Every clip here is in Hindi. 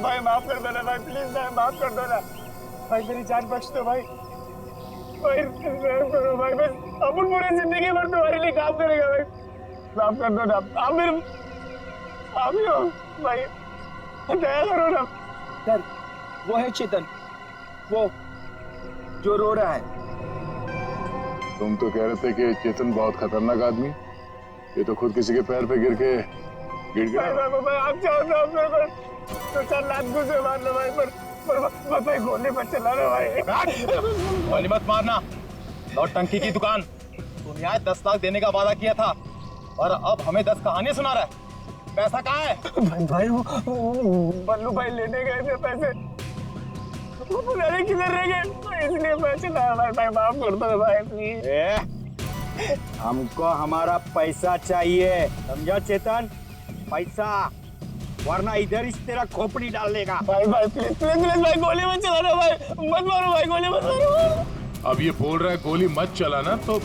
भाई माफ कर दो ना भाई, प्लीज भाई माफ कर दो ना भाई, मेरी जान बख्श दो भाई। भाई करो भाई, बस अपन पूरी जिंदगी भर तुम्हारे लिए काम करेगा भाई, माफ कर दो ना आप मेरे आप ही हो भाई, दया करो ना। सर वो है चेतन, वो जो रो रहा है। तुम तो कह रहे थे कि चेतन बहुत खतरनाक आदमी, ये तो खुद किसी के पैर पे गिर के गिर गया। भाई आप चाहो तो आप मेरे को 2-4 लाख गुस्से मार लो भाई, पर भाई गोली मत चला लो भाई। गोली मत मारना, नौटंकी की दुकान। तुम यहाँ 10 लाख देने का वादा किया था और अब हमें 10 कहानियां सुना रहा है। पैसा कहाँ है? भाई वो बल्लू भाई लेने गए थे पैसे, वो पता नहीं किधर रह गए, तो इसलिए मैं चला भाई माफ कर दो भाई प्लीज। हमको हमारा पैसा चाहिए, समझा चेतन? पैसा, वरना इधर इस तेरा खोपड़ी डाल देगा। भाई प्लीज प्लीज प्लीज भाई गोली मत चलाना भाई, मत मारो भाई, गोली मत मारो। अब ये बोल रहा है गोली मत चलाना, तो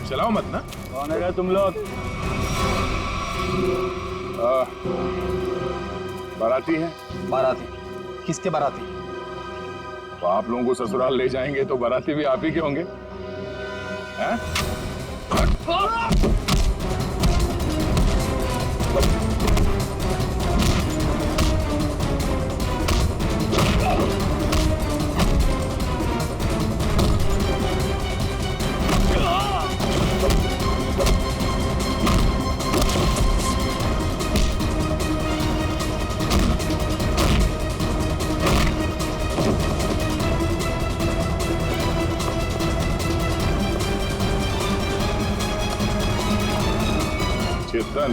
चलाओ मत ना। कौन है तुम लोग? बाराती है। बाराती? किसके बाराती? तो आप लोगों को ससुराल ले जाएंगे तो बाराती भी आप ही के होंगे, हैं? Chetan,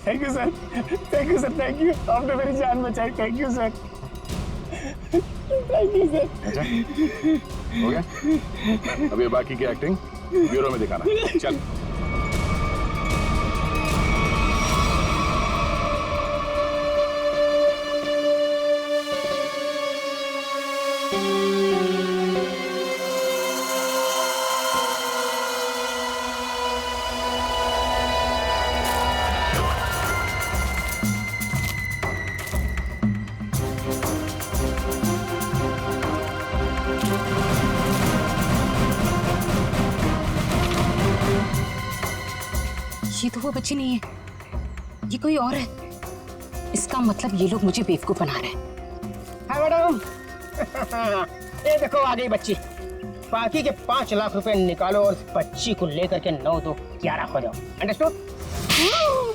thank you sir, thank you sir, thank you, आपने मेरी जान बचाई, thank you sir, thank you sir. अच्छा हो गया, अब ये बाकी की एक्टिंग ब्यूरो में दिखाना। चल। ये तो वो बच्ची नहीं है, ये कोई और है। इसका मतलब ये लोग मुझे बेवकूफ बना रहे हैं। हाँ मैडम, ये देखो आ गई बच्ची। बाकी के 5 लाख रुपए निकालो और बच्ची को लेकर के 9 2 11 हो जाओ। अंडरस्टूड?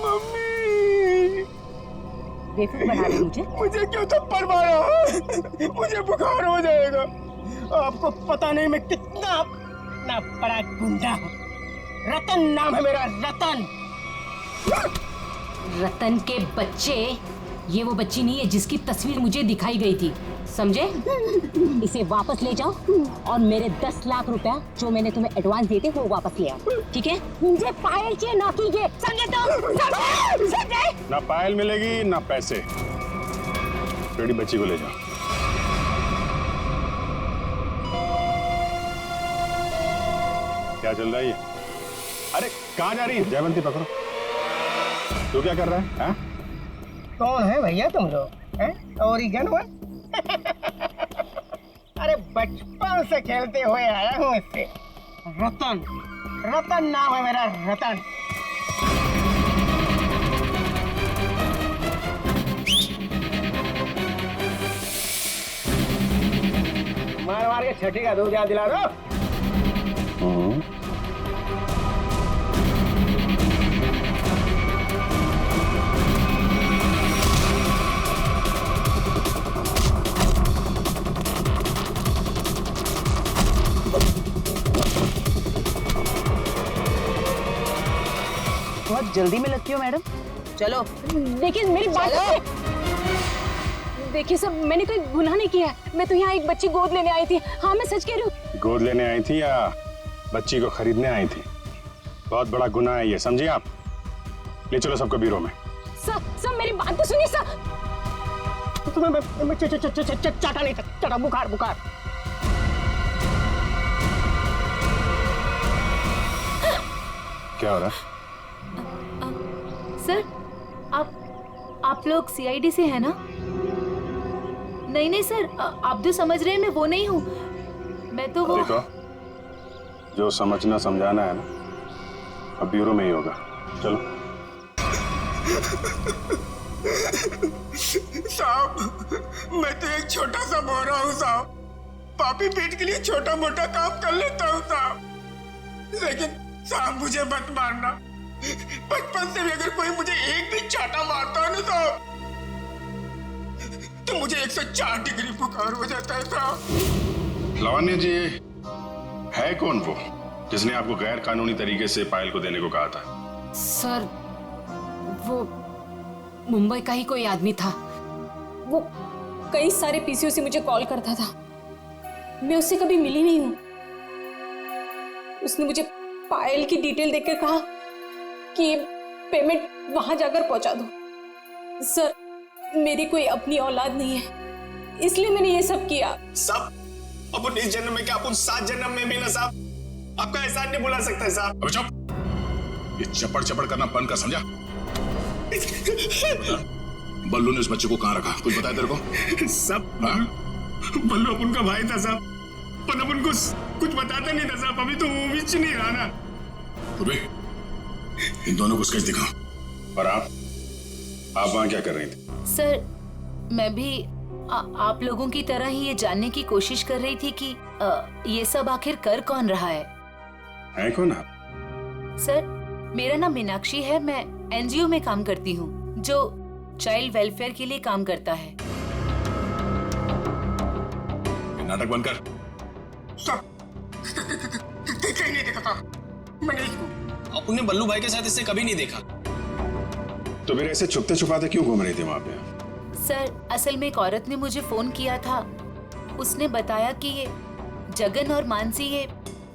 मम्मी, बेवकूफ बना रहे मुझे। मुझे क्यों थप्पड़ मारा? मुझे बुखार हो जाएगा। आपको पता नहीं मैं कितना बड़ा गुंडा हूँ। रतन नाम है मेरा, रतन। रतन के बच्चे, ये वो बच्ची नहीं है जिसकी तस्वीर मुझे दिखाई गई थी, समझे? इसे वापस ले जाओ और मेरे 10 लाख रुपया जो मैंने तुम्हें एडवांस दिए थे वो वापस ले आओ, ठीक है? मुझे पायल चाहिए, ना कीजिए, समझे तुम? समझे? ना पायल मिलेगी ना पैसे। बेटी बच्ची को ले जाओ। क्या चल रहा है ये? अरे कहाँ जा रही है? जयवंती पकड़ो। तू क्या कर रहा है? हाँ? कौन है भैया तुम लोग? ओरिगन हुआ? अरे बचपन से खेलते हुए आया हूँ इससे। रतन, रतन नाम है मेरा, रतन। मार मार के छठी का दूध याद दिला दो। बहुत जल्दी में लगती हो मैडम। चलो देखिए मेरी बात। देखिए सर, मैंने कोई गुनाह नहीं किया है। मैं तो यहाँ एक बच्ची गोद लेने आई थी। हाँ मैं सच कह रही हूँ। गोद लेने आई थी या बच्ची को खरीदने आई थी? बहुत बड़ा गुनाह है ये, समझिए आप। ले चलो सबको ब्यूरो में। सर मेरी बात तो सुनिए सर। चाटा नहीं, चाटा, बुखार बुखार। क्या हो रहा है? सर आप लोग सीआईडी से है ना? नहीं नहीं सर, आप जो समझ रहे हैं मैं वो नहीं हूँ। मैं तो वो देखो, जो समझना समझाना है ना, अब ब्यूरो में ही होगा। चलो। साहब, मैं तो एक छोटा सा बोरा हूँ साहब। पापी पेट के लिए छोटा मोटा काम कर लेता हूँ साहब। लेकिन साहब मुझे मत मारना। बचपन से भी अगर कोई मुझे एक भी चाटा मारता है ना साहब, तो मुझे 104 डिग्री बुखार हो जाता है साहब। लावण्य जी, है कौन वो जिसने आपको गैर कानूनी तरीके से पायल को देने को कहा था? सर, वो मुंबई का ही कोई आदमी था। वो कई सारे पीसीओ से मुझे कॉल करता था। मैं उससे कभी मिली नहीं हूँ। उसने मुझे पायल की डिटेल देकर कहा कि पेमेंट वहां जाकर पहुंचा दो। सर, मेरी कोई अपनी औलाद नहीं है, इसलिए मैंने ये सब किया। साहब, अपन इस जन्म में क्या, अपन 7 जन्म में भी ना साहब आपका एहसान नहीं भुला सकता है साहब। अबे चुप! ये चपड़ चपड़ करना बंद कर, समझा? बल्लू ने उस बच्चे को कहाँ रखा, कुछ बताया तेरे को? सब बल्लू अपन का भाई था साहब, पर अपन को कुछ बताता नहीं था साहब। अभी तो वो भी नहीं रहा ना। इन दोनों को स्केच दिखाओ। और आप वहां क्या कर रही थी? सर, मैं भी आप लोगों की तरह ही ये जानने की कोशिश कर रही थी कि ये सब आखिर कर कौन रहा है कौन आप? सर, मेरा नाम मीनाक्षी है। मैं एनजीओ में काम करती हूँ जो चाइल्ड वेलफेयर के लिए काम करता है। नाटक बंद कर। देखा ही नहीं देखा था मैंने इसको। आपने बल्लू भाई के साथ इससे कभी नहीं देखा। तो फिर ऐसे छुपते छुपाते क्यों घूम रही थी वहां पे? सर, असल में एक औरत ने मुझे फोन किया था। उसने बताया कि ये जगन और मानसी ये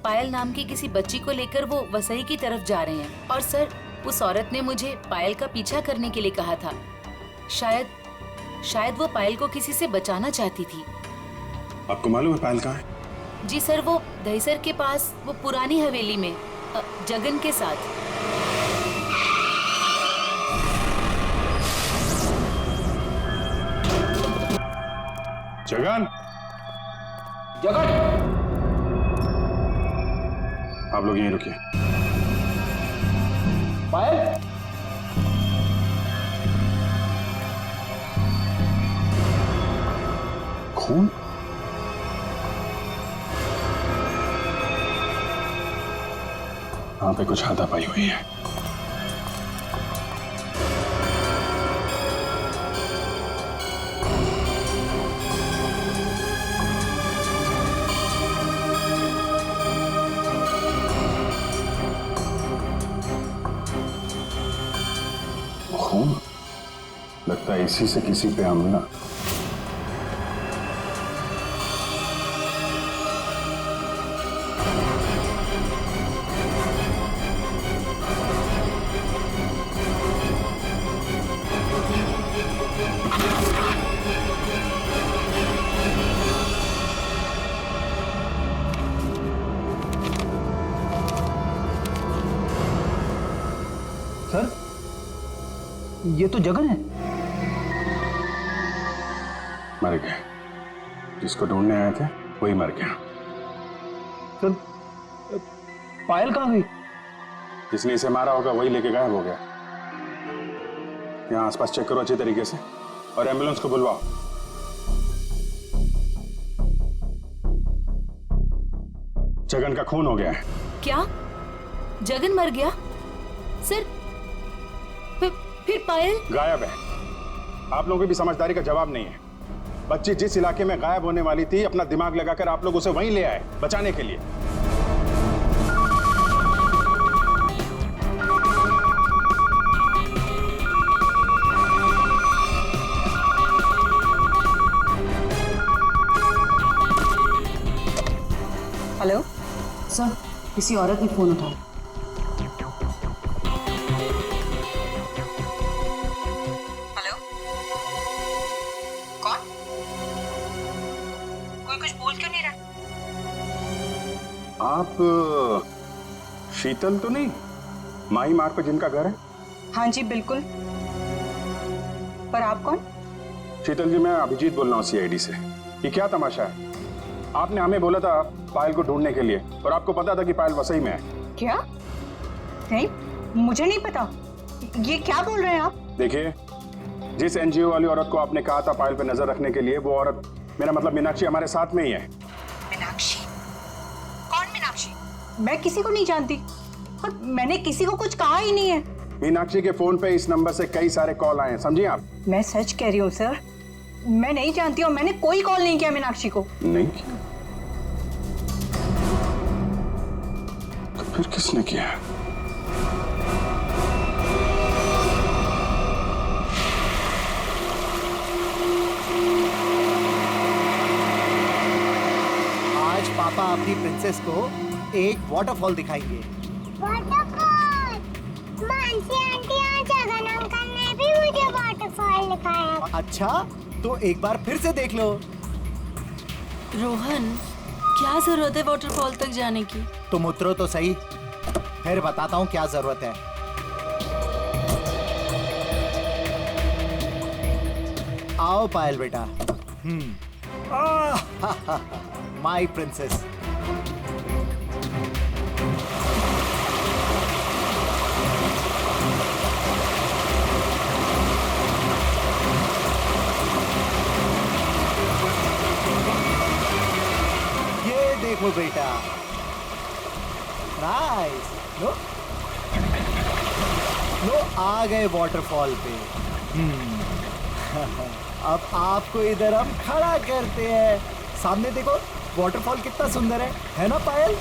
पायल नाम की किसी बच्ची को लेकर वो वसई की तरफ जा रहे हैं। और सर, उस औरत ने मुझे पायल का पीछा करने के लिए कहा था। शायद वो पायल को किसी से बचाना चाहती थी। आपको मालूम है पायल कहाँ है? जी सर, वो दहीसर के पास वो पुरानी हवेली में जगन के साथ। जगन! जगन! आप लोग यहीं रुकिए। पायल? खून? यहाँ पे कुछ हाथापाई हुई है। खून? लगता है इसी से किसी पे हमला। सर, ये तो जगन है। मर गया। जिसको ढूंढने आए थे वही मर गया। सर, पायल कहाँ गई? जिसने इसे मारा होगा वही लेके गायब हो गया। यहाँ आसपास चेक करो अच्छे तरीके से और एम्बुलेंस को बुलवाओ। जगन का खून हो गया है। क्या जगन मर गया? सर, फिर पायल गायब है। आप लोगों की भी समझदारी का जवाब नहीं है। बच्ची जिस इलाके में गायब होने वाली थी, अपना दिमाग लगाकर आप लोग उसे वहीं ले आए बचाने के लिए। हेलो सर, किसी औरत ने फोन उठाया। हेलो, कौन? कोई कुछ बोल क्यों नहीं रहा? आप शीतल तो नहीं? माही मार्ग पर जिनका घर है? हाँ जी बिल्कुल। पर आप कौन? शीतल जी, मैं अभिजीत बोल रहा हूँ सीआईडी से। ये क्या तमाशा है? आपने हमें बोला था पायल को ढूंढने के लिए, और आपको पता था कि पायल वसई में है। क्या? नहीं, मुझे नहीं पता। ये क्या बोल रहे हैं आप? देखिए, जिस एनजीओ वाली औरत को आपने कहा था पायल पे नजर रखने के लिए, वो औरत, मेरा मतलब मीनाक्षी, हमारे साथ में ही है। मीनाक्षी? कौन मीनाक्षी? मैं किसी को नहीं जानती और मैंने किसी को कुछ कहा ही नहीं है। मीनाक्षी के फोन पे इस नंबर से कई सारे कॉल आए हैं, समझिए आप। मैं सच कह रही हूँ सर, मैं नहीं जानती और मैंने कोई कॉल नहीं किया मीनाक्षी को। नहीं किया? तो फिर किसने किया? आज पापा अपनी प्रिंसेस को एक वाटरफॉल दिखाएंगे। वाटरफॉल? मानसी आंटी और जगन अंकल ने भी मुझे वाटरफॉल दिखाया। अच्छा, तो एक बार फिर से देख लो। रोहन, क्या जरूरत है वाटरफॉल तक जाने की? तुम उतरो तो सही, फिर बताता हूँ क्या जरूरत है। आओ पायल बेटा। My princess. ये देखो बेटा, नाइस। लो लो, आ गए वाटरफॉल पे। अब आपको इधर हम खड़ा करते हैं। सामने देखो, वाटरफॉल कितना सुंदर है ना पायल?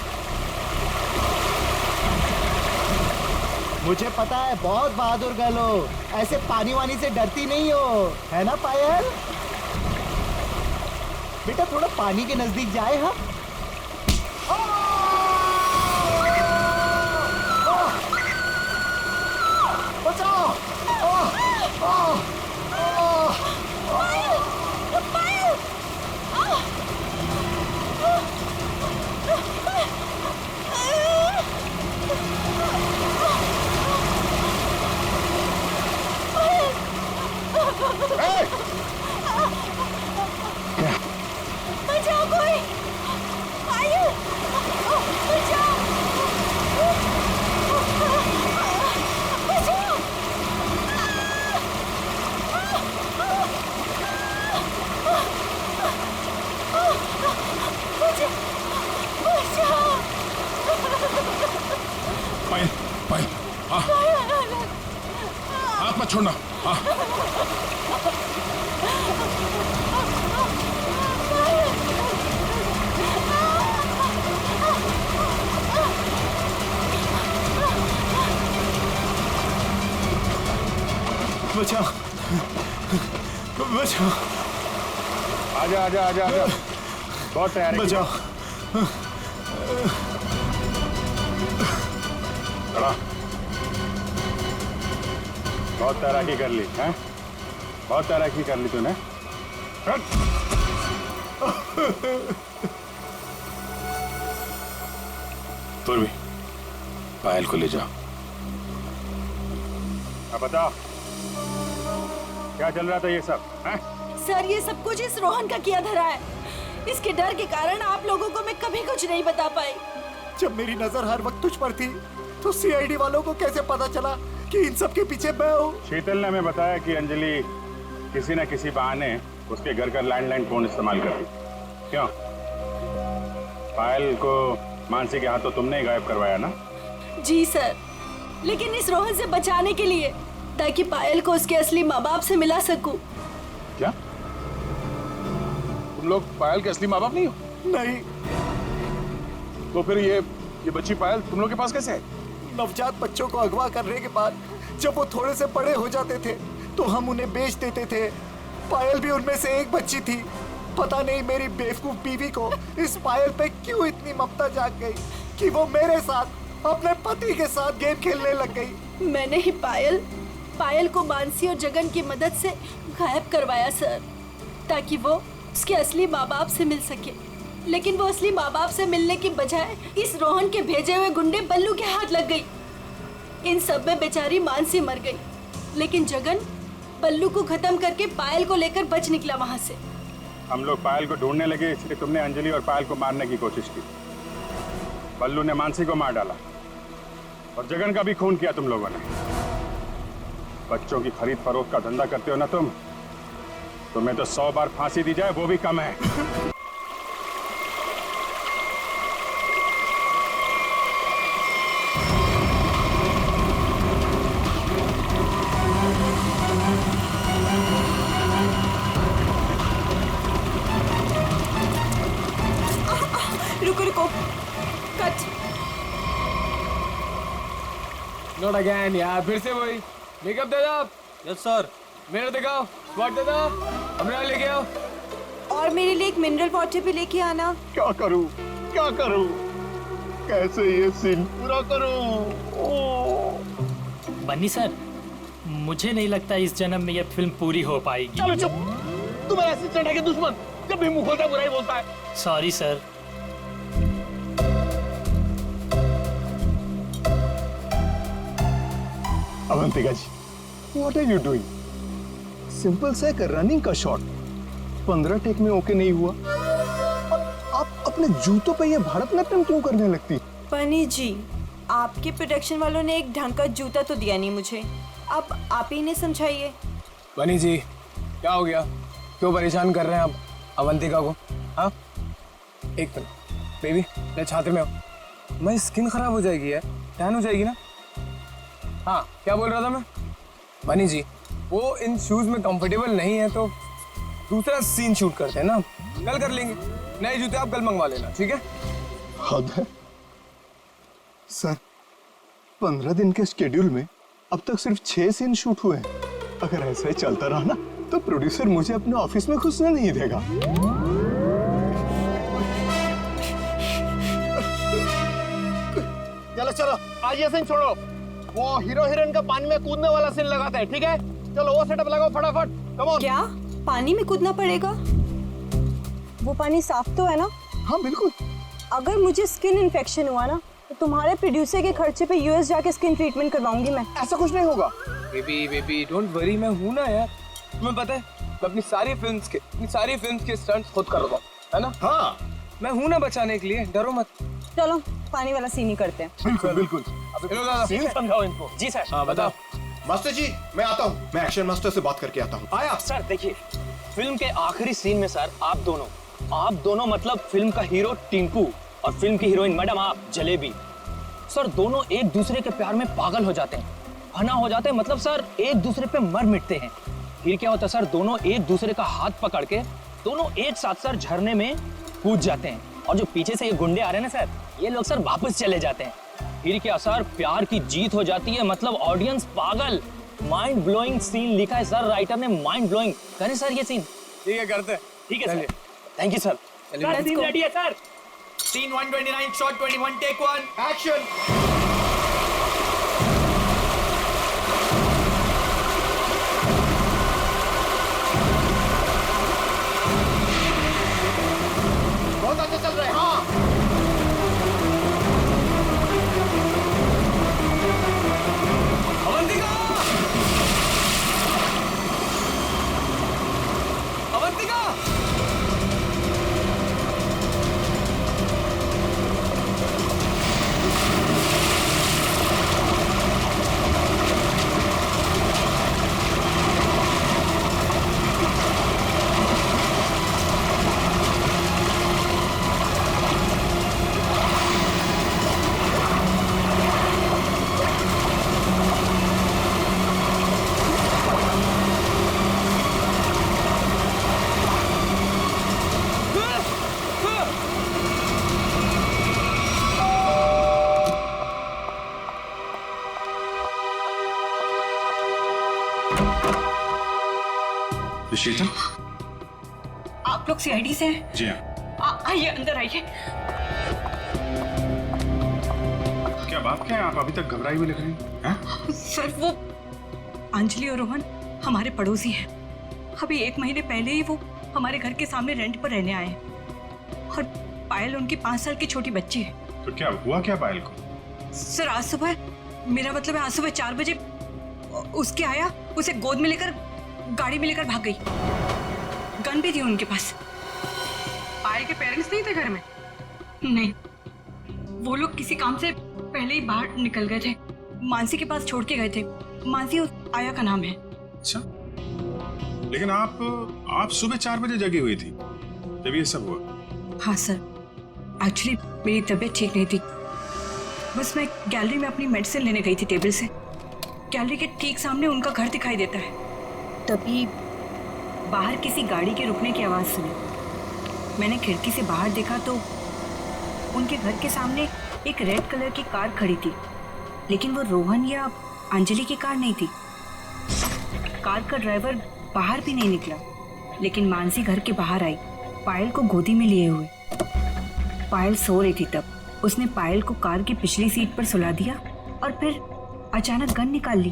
मुझे पता है, बहुत बहादुर गर्ल हो, ऐसे पानी वानी से डरती नहीं हो, है ना पायल? बेटा थोड़ा पानी के नजदीक जाए। हाँ, बचाओ। बचाओ कोई! पायल! बचाओ! बचाओ! पायल, पायल, हाँ, हाथ मत छोड़ना। हाँ, बचाओ, बचाओ। आजा आजा आजा आजा, बहुत तैयार है। बचाओ। खड़ा। बहुत तैराकी कर ली हैं? बहुत तैराकी कर ली तूने। तुम भी पायल को ले जाओ। अब बताओ, क्या चल रहा था ये सब? हैं? सर, ये सब कुछ इस रोहन का किया धरा है। इसके डर के कारण आप लोगों को मैं कभी कुछ नहीं बता पाई। जब मेरी नजर हर वक्त तुझ पर थी, तो सीआईडी वालों को कैसे पता चला कि इन सब के पीछे मैं हूँ? शीतल ने हमें बताया कि अंजलि किसी न किसी बहाने उसके घर का लैंडलाइन फोन इस्तेमाल करती। क्यों? पायल को मानसी के हाथों तुमने ही गायब करवाया ना? जी सर, लेकिन इस रोहन से बचाने के लिए, ताकि पायल को उसके असली माँ बाप से मिला सकूं। क्या तुम लोग पायल के असली माँ बाप नहीं हो? नहीं। तो फिर ये बच्ची पायल तुम लोग के पास कैसे है? नवजात बच्चों को अगवा करने के बाद जब वो थोड़े से बड़े हो जाते थे, तो हम उन्हें बेच देते थे। पायल भी उनमें से एक बच्ची थी। पता नहीं मेरी बेवकूफ बीवी को इस पायल पे क्यों इतनी ममता जाग गई कि वो मेरे साथ, अपने पति के साथ गेम खेलने लग गई। मैंने ही पायल को मानसी और जगन की मदद से गायब करवाया सर, ताकि वो उसके असली माँ बाप से मिल सके। लेकिन वो असली माँ बाप से मिलने की बजाय इस रोहन के भेजे हुए गुंडे बल्लू के हाथ लग गई। इन सब में बेचारी मानसी मर गई, लेकिन बल्लू को खत्म करके पायल को लेकर बच निकला वहाँ से। हम लोग पायल को ढूंढने लगे, इसलिए तुमने अंजलि और पायल को मारने की कोशिश की। बल्लू ने मानसी को मार डाला और जगन का भी खून किया तुम लोगों ने। बच्चों की खरीद फरोख्त का धंधा करते हो ना तुम, तुम्हें तो 100 बार फांसी दी जाए वो भी कम है। रुको रुको, कट। नॉट अगेन यार, फिर से वही। मेकअप दे दो। Yes sir. मिरर दिखाओ, स्पॉट दे दो, हमरा लेके आओ। और मेरे लिए एक मिनरल वाटर भी लेके आना। क्या करूं, क्या करूं, कैसे ये सीन पूरा करूं? बन्नी सर, मुझे नहीं लगता इस जन्म में यह फिल्म पूरी हो पाएगी। चलो चुप, तुम्हारा असिस्टेंट है कि दुश्मन? जब भी मुंह खोलता है बुराई बोलता है। Sorry sir. Avantika ji, what are you doing? Simple सा एक रनिंग का शॉट 15 टेक में ओके नहीं हुआ और आप अपने जूतों पे ये भारतनाट्यम क्यों करने लगती? बनी जी, आपके प्रोडक्शन वालों ने एक ढंग का जूता तो दिया नहीं मुझे, अब आप ही ने समझाइए। बनी जी, क्या हो गया? क्यों परेशान कर रहे हैं आप अवंतिका को? हाँ, एक मिनट बेबी, ले छात्र में आओ। मैं स्किन खराब हो जाएगी यार, टैन हो जाएगी ना। हाँ, क्या बोल रहा था मैं? बनी जी, वो इन शूज में कंफर्टेबल नहीं है तो दूसरा सीन शूट करते हैं ना, कल कर लेंगे। नए जूते आप कल मंगवा लेना, ठीक है? हद है सर, 15 दिन के शेड्यूल में अब तक सिर्फ 6 सीन शूट हुए हैं। अगर ऐसा ही चलता रहा ना तो प्रोड्यूसर मुझे अपने ऑफिस में घुसने नहीं देगा। चलो चलो, आज ये सीन छोड़ो, वो हीरो हीरोइन का पानी में कूदने वाला सीन लगाते हैं, ठीक है? चलो वो सेटअप लगाओ फटाफट, कम ऑन। क्या पानी में कूदना पड़ेगा? वो पानी साफ तो है ना? हाँ बिल्कुल। अगर मुझे स्किन इन्फेक्शन हुआ ना तो तुम्हारे प्रोड्यूसर के खर्चे पे यूएस जाके स्किन ट्रीटमेंट करवाऊंगी मैं। ऐसा कुछ नहीं होगा। बेबी डोंट वरी, मैं हूं ना यार। तुम्हें पता है मैं अपनी सारी फिल्म्स के स्टंट्स खुद कर रहा हूं, है ना? हाँ, मैं हूं ना बचाने के लिए, डरो मत। चलो पानी वाला सीन ही करते हैं। बिल्कुल बिल्कुल। सीन समझाओ इनको। जी सर। हाँ बताओ। मास्टर जी, मैं आता हूँ, मैं एक्शन मास्टर से बात करके आता हूँ। आया सर। देखिए, फिल्म के आखिरी सीन में सर आप दोनों मतलब फिल्म का हीरो टिंकू और फिल्म की हीरोइन मैडम आप जलेबी, सर दोनों एक दूसरे के प्यार में पागल हो जाते हैं, फना हो जाते हैं, मतलब सर एक दूसरे पे मर मिटते हैं। फिर क्या होता है सर, दोनों एक दूसरे का हाथ पकड़ के दोनों एक साथ सर झरने में कूद जाते हैं, और जो पीछे से ये गुंडे आ रहे हैं ना सर, ये लोग सर वापस चले जाते हैं। फिर क्या सर, प्यार की जीत हो जाती है, मतलब ऑडियंस पागल। माइंड ब्लोइंग सीन लिखा है सर राइटर ने, माइंड ब्लोइंग। करें सर ये सीन? ठीक है, करते हैं। ठीक है sir, thank you sir. Scene ready है sir. Scene 129 shot 21 take 1 action. बहुत अच्छे चल रहे हैं। हाँ, अवंतिका! अवंतिका! शीतल, आप लोग सीआईडी से हैं? जी हाँ। आइए अंदर आइए। क्या बात क्या है, आप अभी तक घबराई हुई लग रही हैं? सर वो अंजलि और रोहन हमारे पड़ोसी हैं। अभी 1 महीने पहले ही वो हमारे घर के सामने रेंट पर रहने आए हैं और पायल उनकी 5 साल की छोटी बच्ची है। तो क्या हुआ क्या पायल को? सर आज सुबह, मेरा मतलब है आज सुबह 4 बजे उसके आया, उसे गोद में लेकर गाड़ी में लेकर भाग गई। गन भी थी उनके पास। पायल के पेरेंट्स नहीं थे घर में? नहीं, वो लोग किसी काम से पहले ही बाहर निकल गए थे। मानसी के पास छोड़ के गए थे। मानसी उस आया का नाम है। अच्छा, लेकिन आप सुबह 4 बजे जगी हुई थी जब ये सब हुआ? हाँ सर, एक्चुअली मेरी तबीयत ठीक नहीं थी। बस मैं गैलरी में अपनी मेडिसिन लेने गई थी टेबल से। गैलरी के ठीक सामने उनका घर दिखाई देता है। तभी बाहर किसी गाड़ी के रुकने की आवाज़ सुनी। मैंने खिड़की से बाहर देखा तो उनके घर के सामने एक रेड कलर की कार खड़ी थी, लेकिन वो रोहन या अंजलि की कार नहीं थी। कार का ड्राइवर बाहर भी नहीं निकला, लेकिन मानसी घर के बाहर आई, पायल को गोदी में लिए हुए। पायल सो रही थी तब। उसने पायल को कार की पिछली सीट पर सुला दिया और फिर अचानक गन निकाल ली।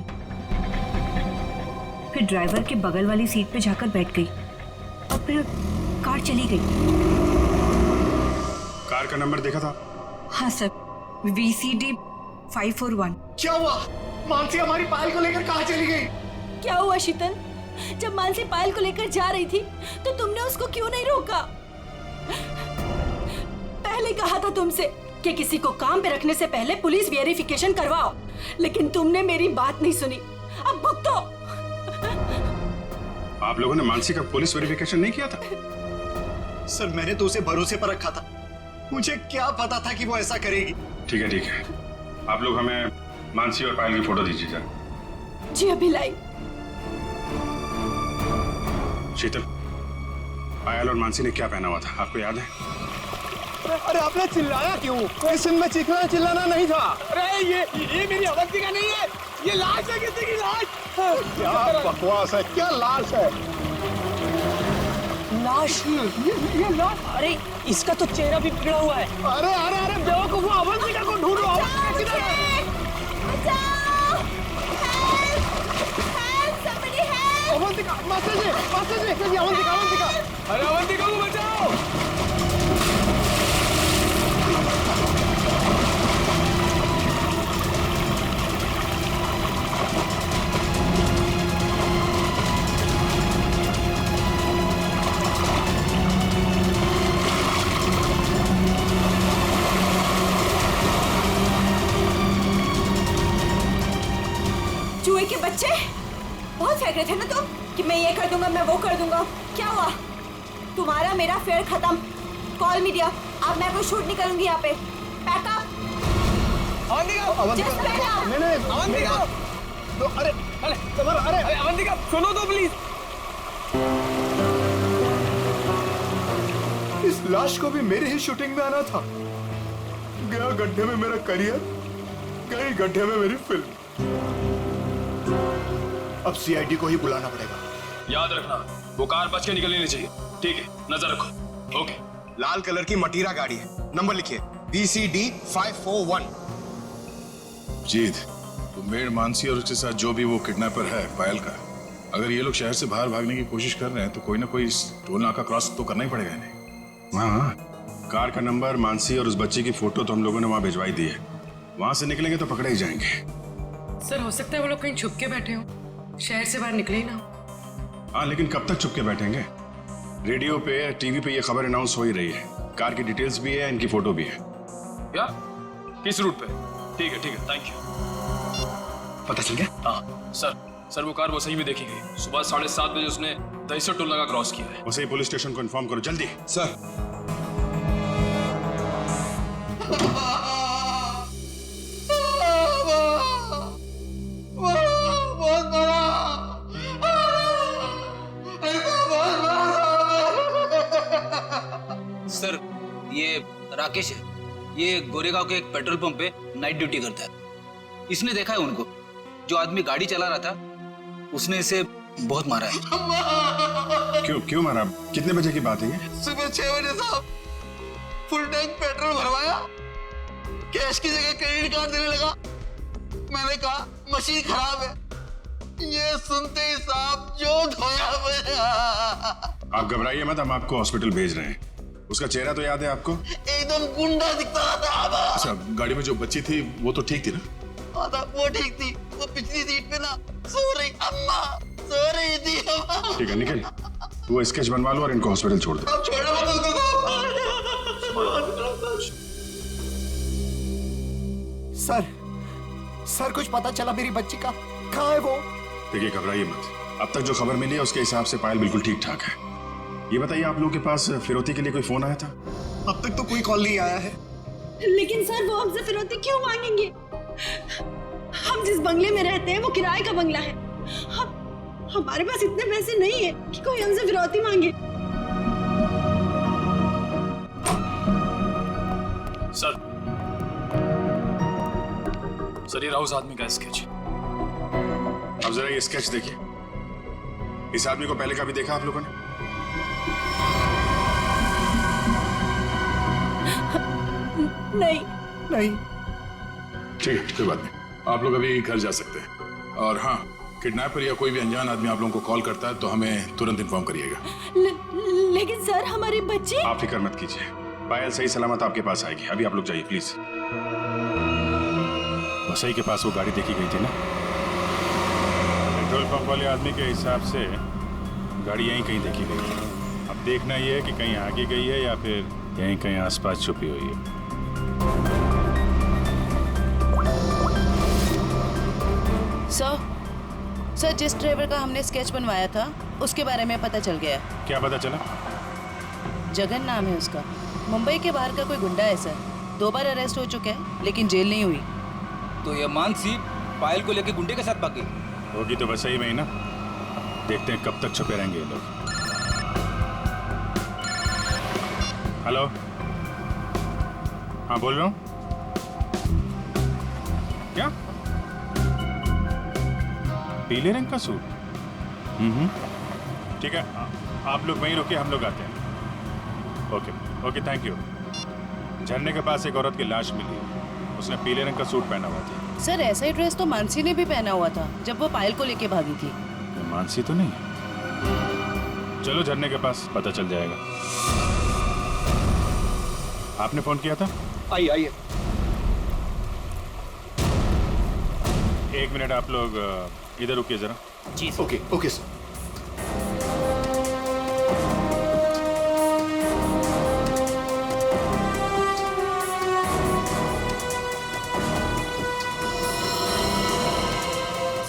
फिर ड्राइवर के बगल वाली सीट पर जाकर बैठ गई और फिर कार चली गई। कार का नंबर देखा था? हाँ सर, VCD 541। क्या हुआ? मानसी हमारी पायल को लेकर कहाँ चली गई? क्या हुआ शीतल? जब मानसी पायल को लेकर जा रही थी तो तुमने उसको क्यों नहीं रोका? पहले कहा था तुमसे कि किसी को काम पे रखने से पहले पुलिस वेरिफिकेशन करवाओ, लेकिन तुमने मेरी बात नहीं सुनी। अब भुगतो। आप लोगों ने मानसी का पुलिस वेरिफिकेशन नहीं किया था? सर, मैंने तो उसे भरोसे पर रखा था। मुझे क्या पता था कि वो ऐसा करेगी। ठीक है, ठीक है। आप लोग हमें मानसी और पायल की फोटो दीजिए जरा। जी अभी लाई। शीतल, पायल और मानसी ने क्या पहना हुआ था, आपको याद है? अरे आपने चिल्लाया क्यों? कोई सीन में चीखना चिल्लाना नहीं था। अरे ये मेरी अवंतिका नहीं है, ये लाश है, किसी की लाश। क्या बकवास है, क्या लाश है? लाश? ये लाश? अरे इसका तो चेहरा भी बिगड़ा हुआ है। अरे अरे अरे बेवकूफ, अवंतिका को ढूंढो। अवंतिका, मास्टर जी, अवंतिका। अरे अवंतिका को बचाओ। चूहे के बच्चे, बहुत फेंक रहे थे ना तुम कि मैं ये कर दूंगा, मैं वो कर दूंगा। क्या हुआ? तुम्हारा मेरा फेयर खत्म। कॉल मी दिया। अब मैं कोई शूट नहीं करूंगी यहाँ पे। Pack up. अरे अवंतिका, सुनो तो प्लीज। इस लाश को भी मेरी ही शूटिंग में आना था। गया गड्ढे में मेरा करियर, गई गड्ढे में मेरी फिल्म। अब CID को ही बुलाना पड़ेगा। याद रखना, वो कार बच के निकलनी नहीं चाहिए। ठीक है, नजर रखो। ओके। लाल कलर की मटीरा गाड़ी है, नंबर लिखिए VCD 541। जीत, मेड मानसी और उसके साथ जो भी वो किडनैपर है पायल का, अगर ये लोग शहर से बाहर भागने की कोशिश कर रहे हैं तो कोई ना कोई टोल नाका क्रॉस तो करना ही पड़ेगा इन्हें। हाँ, कार का नंबर, मानसी और उस बच्चे की फोटो तो हम लोगों ने वहां भिजवाई दी है। वहां से निकलेंगे तो पकड़े ही जाएंगे। सर, हो सकता है वो लोग कहीं छुप के बैठे हो, शहर से बाहर निकले ही ना। हाँ, लेकिन कब तक चुप के बैठेंगे? रेडियो पे, टीवी पे ये खबर अनाउंस हो ही रही है। कार की डिटेल्स भी है, इनकी फोटो भी है। या किस रूट पे? ठीक है, थैंक यू। पता चल गया? हाँ सर, वो कार वसई में देखी गई। सुबह 7:30 बजे उसने दहिसर टोल नाका क्रॉस किया है। वसई पुलिस स्टेशन को इन्फॉर्म करो जल्दी। सर। सर, ये राकेश है। ये गोरेगांव के एक पेट्रोल पंप पे नाइट ड्यूटी करता है। इसने देखा है उनको। जो आदमी गाड़ी चला रहा था उसने इसे बहुत मारा है। क्यों मारा? कितने बजे की बात है ये? सुबह 6 बजे साहब। फुल टैंक पेट्रोल भरवाया, कैश की जगह क्रेडिट कार्ड देने लगा। मैंने कहा मशीन खराब है। ये सुनते ही साहब जो धोया मेरा। आप घबराइए मत, हम आपको हॉस्पिटल भेज रहे हैं। उसका चेहरा तो याद है आपको? एकदम गुंडा दिखता था। अच्छा, गाड़ी में जो बच्ची थी वो तो ठीक थी ना? वो ठीक थी। वो पिछली सीट पे ना सो रही अम्मा सो रही थी। ठीक है निखिल, वो स्केच बनवा लो और इनको हॉस्पिटल छोड़ दो। सर कुछ पता चला मेरी बच्ची का? कहाँ है वो? देखिए घबराइए मत, अब तक जो खबर मिली है उसके हिसाब से पायल बिल्कुल ठीक ठाक है। ये बताइए आप लोगों के पास फिरौती के लिए कोई फोन आया था? अब तक तो कोई कॉल नहीं आया है। लेकिन सर वो हमसे फिरौती क्यों मांगेंगे? हम जिस बंगले में रहते हैं वो किराए का बंगला है। हमारे पास इतने पैसे नहीं है कि कोई हमसे फिरौती मांगे। सर ये रहा उस आदमी का स्केच। अब जरा ये स्केच देखिए, इस आदमी को पहले कभी देखा आप लोगों ने? नहीं। ठीक है, कोई बात नहीं, आप लोग अभी घर जा सकते हैं। और हाँ, किडनैपर या कोई भी अनजान आदमी आप लोगों को कॉल करता है तो हमें तुरंत इन्फॉर्म करिएगा। लेकिन सर हमारी बच्ची। आप फिक्र मत कीजिए, पायल सही सलामत आपके पास आएगी। अभी आप लोग जाइए प्लीज। वसई के पास वो गाड़ी देखी गई थी ना? पेट्रोल पंप वाले आदमी के हिसाब से गाड़ी यहीं कहीं देखी गई है। अब देखना ये है कि कहीं आगे गई है या फिर यहीं कहीं आसपास छुपी हुई है। सर जिस ड्राइवर का हमने स्केच बनवाया था उसके बारे में पता चल गया। क्या पता चला? जगन नाम है उसका, मुंबई के बाहर का कोई गुंडा है सर। 2 बार अरेस्ट हो चुका है लेकिन जेल नहीं हुई। तो ये मानसी पायल को लेके गुंडे के साथ भाग गई होगी तो वसई में ही ना। देखते हैं कब तक छुपे रहेंगे ये लोग। हेलो, हाँ बोल रहा हूँ। क्या? पीले रंग का सूट? ठीक है, आप लोग वहीं रुकिए, हम लोग आते हैं। Okay thank you. झरने के पास एक औरत की लाश मिली, उसने पीले रंग का सूट पहना हुआ था। सर ऐसा ही ड्रेस तो मानसी ने भी पहना हुआ था जब वो पायल को लेके भागी थी। मानसी तो नहीं है। चलो झरने के पास पता चल जाएगा। आपने फोन किया था? आइए। एक मिनट, आप लोग इधर रुकिए जरा। जी ओके सर।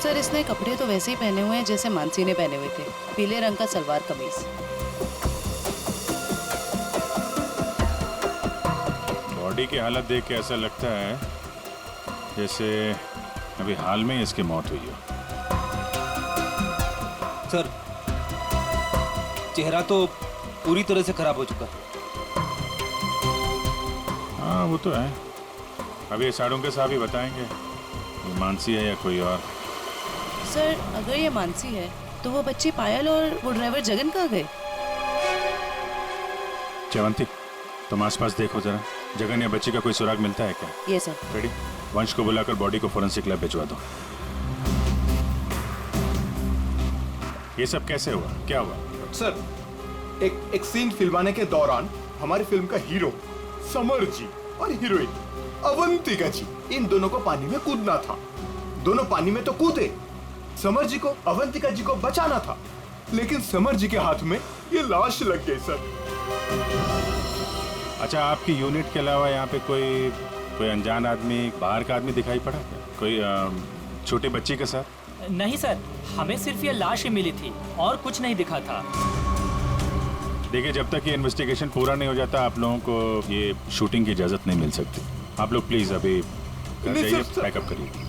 सर इसने कपड़े तो वैसे ही पहने हुए हैं जैसे मानसी ने पहने हुए थे, पीले रंग का सलवार कमीज। बॉडी की हालत देख के ऐसा लगता है जैसे अभी हाल में इसकी मौत हुई हो। सर चेहरा तो पूरी तरह से खराब हो चुका। हाँ वो तो है। अभी साड़ों के साहब ही बताएंगे ये मानसी है या कोई और। सर अगर ये मानसी है तो वो बच्ची पायल और वो ड्राइवर जगन कहाँ गए? चवंती, तुम आसपास देखो जरा, जगन या बच्ची का कोई सुराग मिलता है क्या? ये सर। रेडी, वंश को बुलाकर बॉडी को फोरेंसिक लैब भिजवा दो। ये सब कैसे हुआ, क्या हुआ? सर एक सीन फिल्माने के दौरान हमारी फिल्म का हीरो समर जी और हीरोइन अवंतिका जी, इन दोनों को पानी में कूदना था। दोनों पानी में तो कूदे, समर जी को अवंतिका जी को बचाना था, लेकिन समर जी के हाथ में ये लाश लग गई सर। अच्छा, आपकी यूनिट के अलावा यहाँ पे कोई अनजान आदमी, बाहर का आदमी दिखाई पड़ा क्या? कोई छोटी बच्ची के साथ? नहीं सर, हमें सिर्फ ये लाश ही मिली थी और कुछ नहीं दिखा था। देखिए, जब तक ये इन्वेस्टिगेशन पूरा नहीं हो जाता आप लोगों को ये शूटिंग की इजाजत नहीं मिल सकती। आप लोग प्लीज अभी घर जाइए, पैकअप करिए।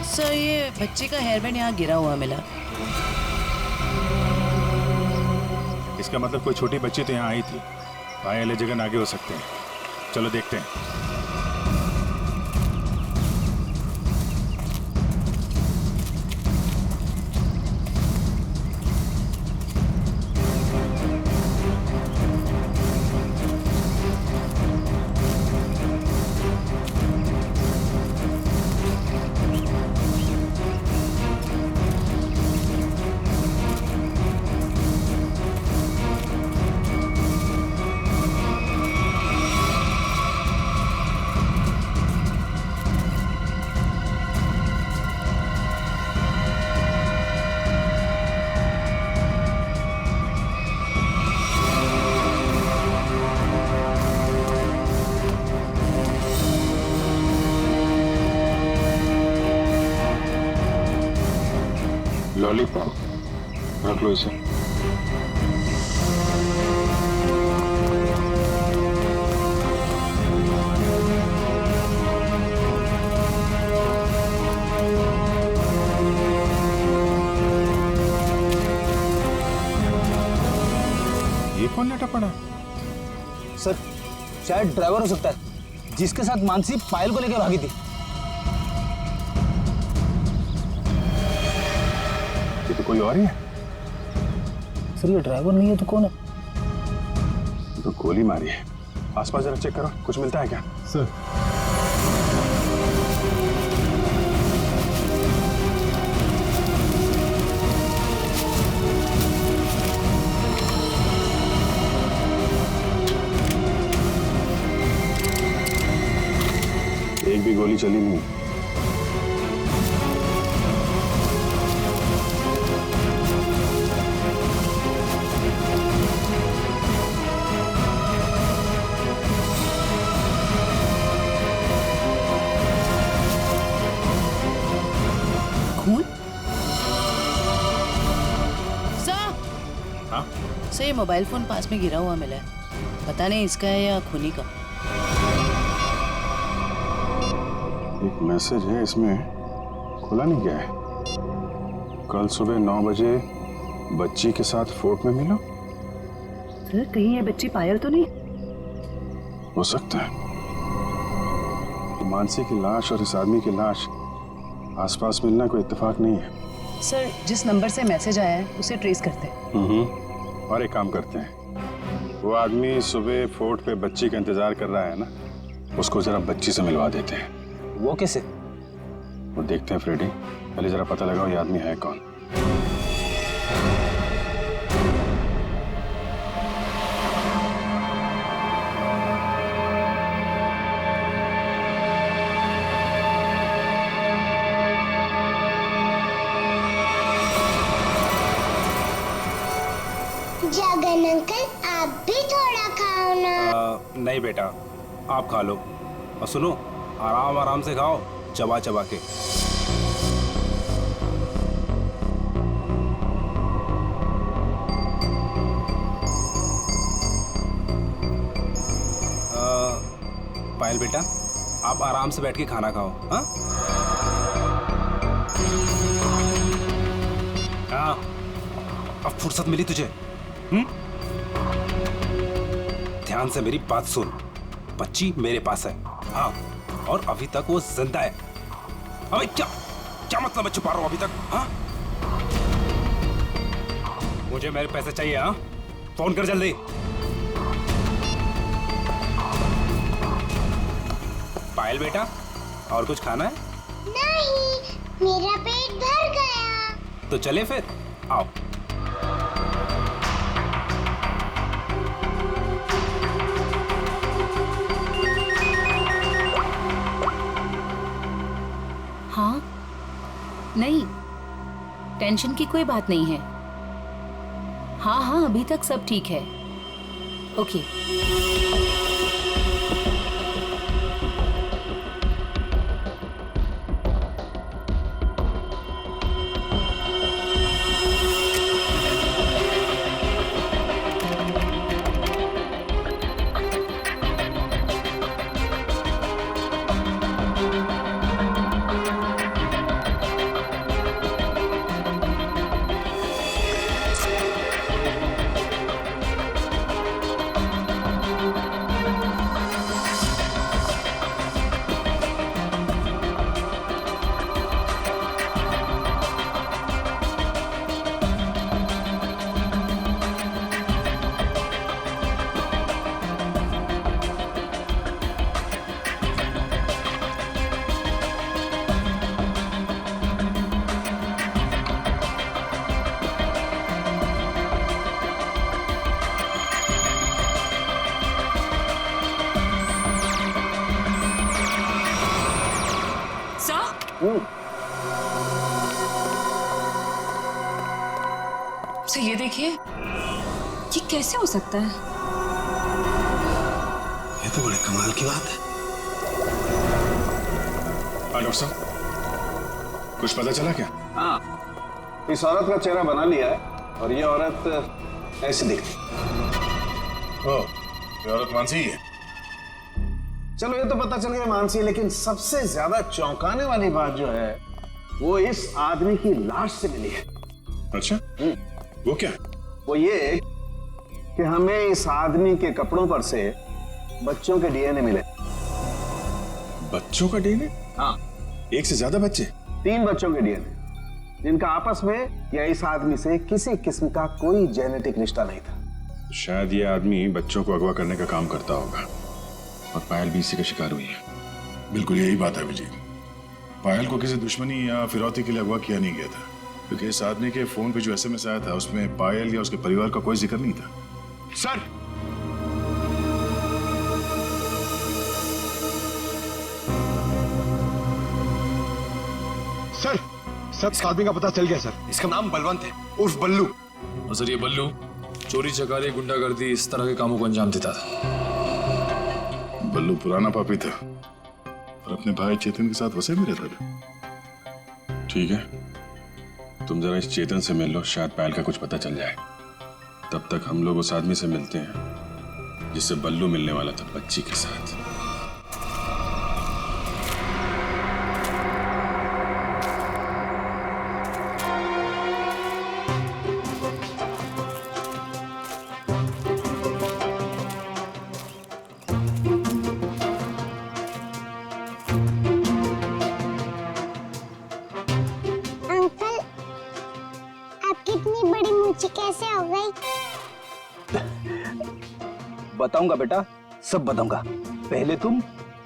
सर ये बच्चे का हेयर बैंड यहाँ गिरा हुआ मिला। इसका मतलब कोई छोटी बच्ची तो यहाँ आई थी। पायल या जगन आगे हो सकते हैं। चलो देखते हैं। लॉलीपॉप रख लो इसे। ये कौन लेटा पड़ा? सर शायद ड्राइवर हो सकता है जिसके साथ मानसी पायल को लेकर भागी थी। ये तो कोई और ही है। सर ये ड्राइवर नहीं है तो कौन है? तो गोली मारी है। आसपास जरा चेक करो, कुछ मिलता है क्या? सर एक भी गोली चली नहीं। खून? सर, हाँ? सर ये मोबाइल फोन पास में गिरा हुआ मिला है। पता नहीं इसका है या खूनी का। एक मैसेज है इसमें, खुला नहीं गया है। कल सुबह 9 बजे बच्ची के साथ फोर्ट में मिलो। सर कहीं ये बच्ची पायल तो नहीं? हो सकता है। मानसी की लाश और इस आदमी की लाश आसपास मिलना कोई इत्तेफाक नहीं है। सर जिस नंबर से मैसेज आया है उसे ट्रेस करते हैं। और एक काम करते हैं, वो आदमी सुबह फोर्ट पे बच्ची का इंतजार कर रहा है ना, उसको जरा बच्ची से मिलवा देते हैं। वो कैसे? वो देखते हैं फ्रेडी, पहले जरा पता लगाओ ये आदमी है कौन। जगन अंकल आप भी थोड़ा खाओ ना। नहीं बेटा, आप खा लो। और सुनो, आराम आराम से खाओ, चबा चबा के। पायल बेटा, आप आराम से बैठ के खाना खाओ। हाँ हाँ, अब फुर्सत मिली तुझे? ध्यान से मेरी बात सुन, बच्ची मेरे पास है। हाँ, और अभी तक वो जिंदा है। अबे क्या क्या मतलब है छुपा रहा हूं अभी तक? हाँ, मुझे मेरे पैसे चाहिए। हाँ, फोन कर जल्दी। पायल बेटा, और कुछ खाना है? नहीं, मेरा पेट भर गया। तो चले फिर, आओ। हाँ, नहीं, टेंशन की कोई बात नहीं है। हाँ हाँ, अभी तक सब ठीक है। ओके। सर ये देखिए, ये कैसे हो सकता है? ये तो बड़े कमाल की बात है। डॉक्टर साहब, कुछ पता चला क्या? हाँ, इस औरत का चेहरा बना लिया है और ये औरत ऐसी दिखती। ये औरत मानसी है। चलो ये तो पता चल गया मानसी, लेकिन सबसे ज्यादा चौंकाने वाली बात जो है वो इस आदमी की लाश से मिली है। अच्छा, वो क्या? वो ये कि हमें इस आदमी के कपड़ों पर से बच्चों के डीएनए मिले। बच्चों का डीएनए? हाँ, एक से ज्यादा बच्चे? 3 बच्चों के डीएनए, जिनका आपस में या इस आदमी से किसी किस्म का कोई जेनेटिक रिश्ता नहीं था। शायद ये आदमी बच्चों को अगवा करने का काम करता होगा और पायल भी इसी का शिकार हुई है। बिल्कुल यही बात है अभिजीत। पायल को किसी दुश्मनी या फिरौती के लिए अगवा किया नहीं गया था, क्योंकि इस आदमी के फोन पे जो एसएमएस आया था उसमें पायल या उसके परिवार का कोई जिक्र नहीं था। सर, सर इस आदमी का पता चल गया सर। इसका नाम बलवंत है, उर्फ बल्लू। और सर ये बल्लू चोरी चकारी गुंडागर्दी इस तरह के कामों को अंजाम देता था। बल्लू पुराना पापी था और अपने भाई चेतन के साथ वैसे भी रहता था। ठीक है, तुम जरा इस चेतन से मिल लो, शायद पायल का कुछ पता चल जाए। तब तक हम लोग उस आदमी से मिलते हैं जिससे बल्लू मिलने वाला था बच्ची के साथ। कैसे हो गई? बताऊंगा बेटा, सब बताऊंगा। पहले तुम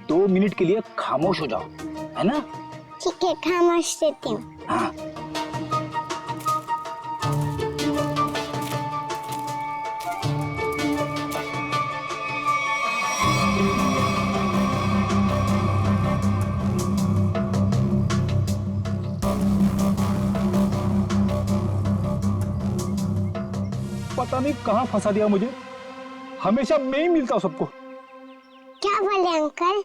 2 मिनट के लिए खामोश हो जाओ, है ना? ठीक है, खामोश रहती हूँ। हाँ। पता नहीं कहाँ फंसा दिया मुझे, हमेशा मैं ही मिलता हूँ सबको। क्या बोले अंकल?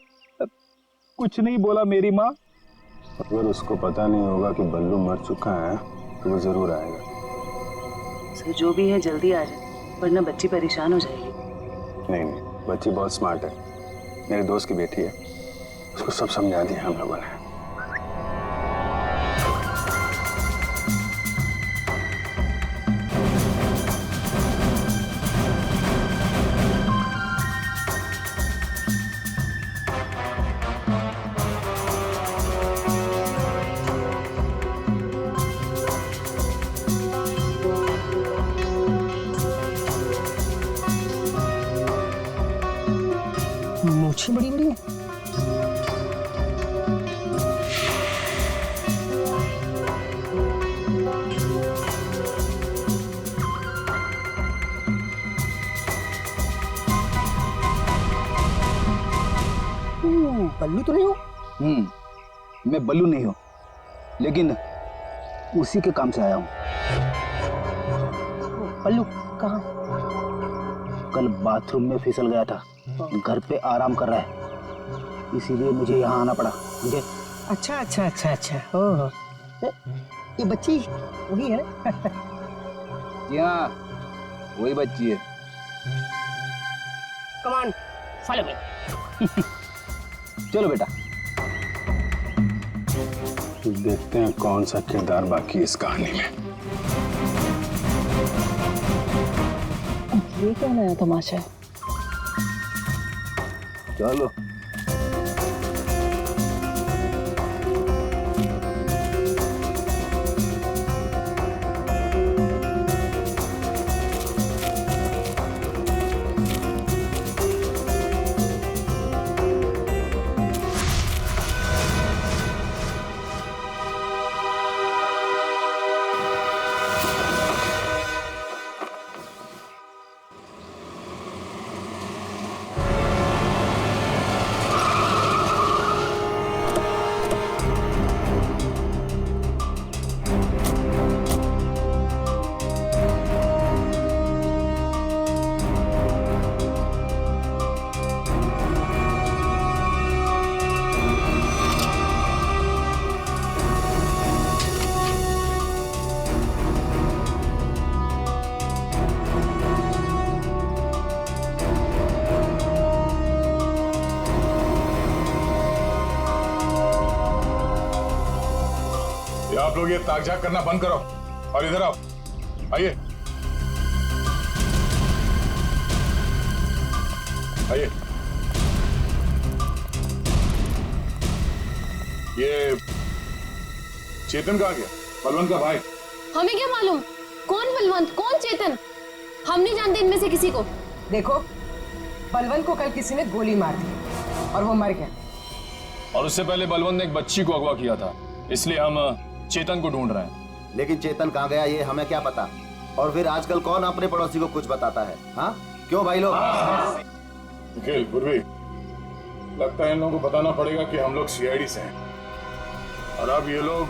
कुछ नहीं बोला मेरी माँ। अगर उसको पता नहीं होगा कि बल्लू मर चुका है तो वो जरूर आएगा। सर जो भी है जल्दी आ जाए, वरना बच्ची परेशान हो जाएगी। नहीं, बच्ची बहुत स्मार्ट है, मेरे दोस्त की बेटी है, उसको सब समझा दिया हम लोगों ने। मूछें बड़ी बड़ी हैं। बल्लू तो नहीं हो? मैं बल्लू नहीं हूँ, लेकिन उसी के काम से आया हूँ। बल्लू कहाँ? कल बाथरूम में फिसल गया था, घर पे आराम कर रहा है, इसीलिए मुझे यहाँ आना पड़ा। मुझे अच्छा अच्छा अच्छा अच्छा, ओह, ये बच्ची वही है ना? जी हाँ, वही बच्ची है। Come on, follow me. चलो बेटा। देखते हैं कौन सा किरदार बाकी इस कहानी में। ये क्या नया तमाशा है? चलो। लोग ये ताक-झाक करना बंद करो और इधर आओ। आइए आइए। ये चेतन कहाँ गया? बलवंत का भाई। हमें क्या मालूम कौन बलवंत कौन चेतन, हम नहीं जानते इनमें से किसी को। देखो, बलवंत को कल किसी ने गोली मार दी और वो मर गया। और उससे पहले बलवंत ने एक बच्ची को अगवा किया था, इसलिए हम चेतन को ढूंढ रहे हैं। लेकिन चेतन कहाँ गया ये हमें क्या पता। और फिर आजकल कौन अपने पड़ोसी को कुछ बताता है? हाँ क्यों भाई लोग? निखिल, पूर्वी, लगता है इन लोगों को बताना पड़ेगा कि हम लोग सीआईडी से हैं और अब ये लोग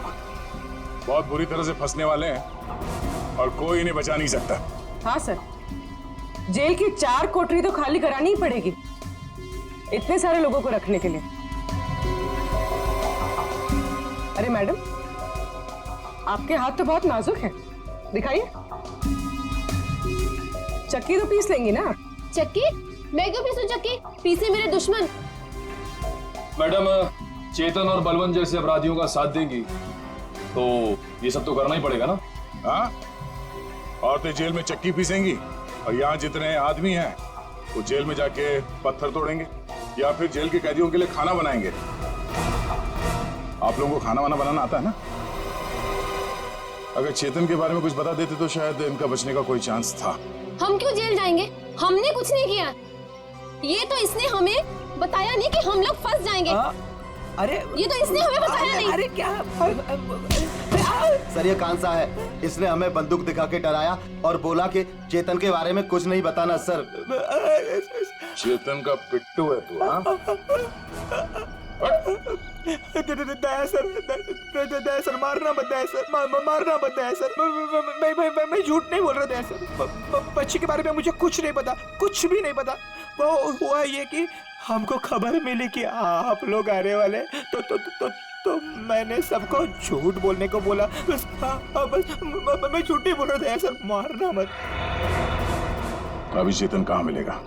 बहुत बुरी तरह से फंसने वाले हैं और कोई इन्हें बचा नहीं सकता। हाँ सर, जेल की 4 कोठरी तो खाली करानी ही पड़ेगी इतने सारे लोगों को रखने के लिए। अरे मैडम, आपके हाथ तो बहुत नाजुक है, दिखाइए। चक्की तो पीस लेंगी ना? चक्की? मैं क्यों पीसूं चक्की? पीसे मेरे दुश्मन। मैडम, चेतन और बलवंत जैसे अपराधियों का साथ देंगी तो ये सब तो करना ही पड़ेगा ना। हाँ, औरतें जेल में चक्की पीसेंगी और यहाँ जितने आदमी हैं वो जेल में जाके पत्थर तोड़ेंगे या फिर जेल के कैदियों के लिए खाना बनाएंगे। आप लोगों को खाना वाना बनाना आता है ना? अगर चेतन के बारे में कुछ बता देते तो शायद इनका बचने का कोई चांस था। हम क्यों जेल जाएंगे? हमने कुछ नहीं किया। ये तो इसने हमें बताया नहीं कि हम लोग फंस जाएंगे। अरे ये तो इसने हमें बताया नहीं। अरे क्या सर ये कांसा है, इसने हमें बंदूक दिखा के डराया और बोला कि चेतन के बारे में कुछ नहीं बताना। सर चेतन का पिट्टू है तू? हाँ दया सर, मारना मत दया सर, मारना मत दया सर। मैं झूठ नहीं बोल रहा दया सर। बच्ची के बारे में मुझे कुछ नहीं पता, कुछ भी नहीं पता। वो हुआ ये कि हमको खबर मिली कि आप लोग आने वाले, तो मैंने सबको झूठ बोलने को बोला। बस मैं झूठ नहीं बोल रहा था सर, मारना मत। अभी चेतन कहाँ मिलेगा?